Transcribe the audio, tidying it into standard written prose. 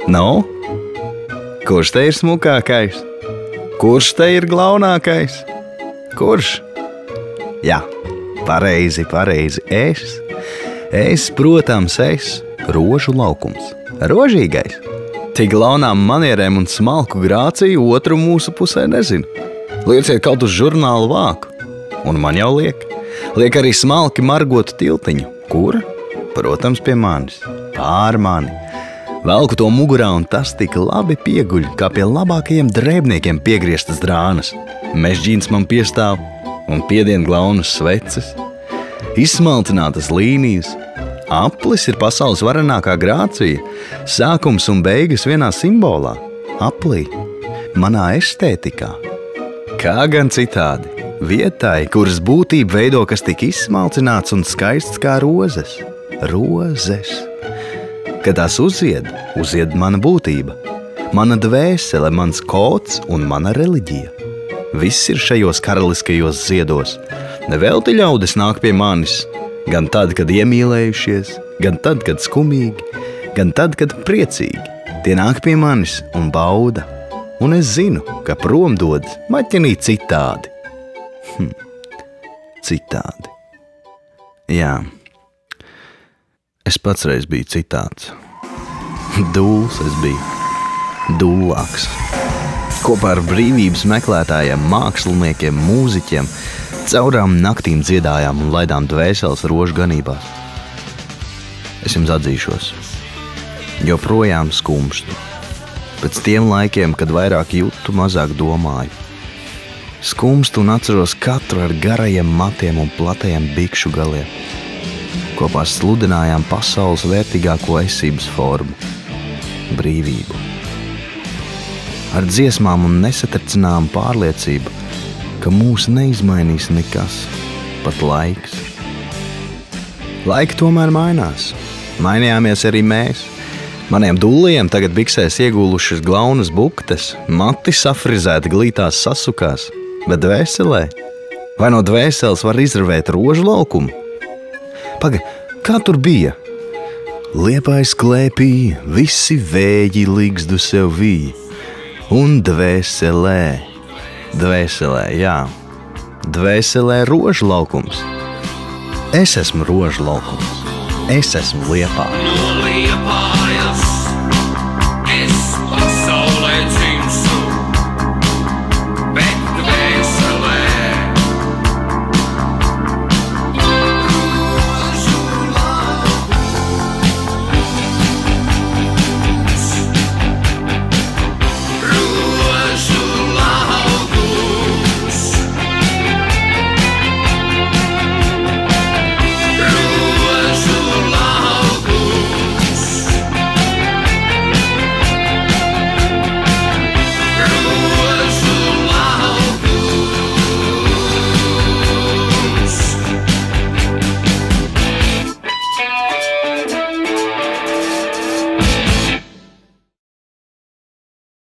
Nu? Kurš te ir smukākais? Kurš te ir glaunākais? Kurš? Jā, pareizi. Es, protams, Rožu laukums. Rožīgais. Tik glaunām manierēm un smalku grāciju otru mūsu pusē nezinu. Lieciet kaut uz žurnālu vāku. Un man jau liek. Liek arī smalki margotu tiltiņu. Kur? Protams, pie manis. Pār mani. Velku to mugurā un tas tik labi pieguļ, kā pie labākajiem drēbniekiem piegrieztas drānas. Mežģīns man piestāv un piedien glaunas sveces. Izsmalcinātas līnijas. Aplis ir pasaules varenākā grācija. Sākums un beigas vienā simbolā. Aplī. Manā estētikā. Kā gan citādi. Vietai, kuras būtība veido kas tik izsmalcināts un skaists kā rozes. Rozes. Kad tās uzzied mana būtība. Mana dvēsele, mans kods un mana reliģija. Viss ir šajos karaliskajos ziedos. Nevelti ļaudis nāk pie manis. Gan tad, kad iemīlējušies, gan tad, kad skumīgi, gan tad, kad priecīgi. Tie nāk pie manis un bauda. Un es zinu, ka prom dodas maķenī citādi. Citādi. Jā. Es pats reiz biju citāds. Dūls es biju. Dūlāks. Kopā ar brīvības meklētājiem, māksliniekiem, mūziķiem caurām naktīm dziedājām un laidām dvēseles rožu ganībās. Es jums atzīšos. Joprojām skumstu. Pēc tiem laikiem, kad vairāk jūtu, mazāk domāju. Skumstu un atceros katru ar garajiem matiem un platajiem bikšu galiem. Kopā sludinājām pasaules vērtīgāko esības formu – brīvību. Ar dziesmām un nesatricinām pārliecību, ka mūs neizmainīs nekas, pat laiks. Laiki tomēr mainās. Mainījāmies arī mēs. Maniem dulliem tagad biksēs iegūlušas glaunas buktes, mati safrizēti glītās sasukās, bet dvēselē? Vai no dvēseles var izravēt rožu laukumu? Paga, kā tur bija? Liepājs klēpī, visi vēji ligzdu sev vīja. Un dvēselē, jā, dvēselē rožu laukums. Es esmu rožu laukums, es esmu Liepāja.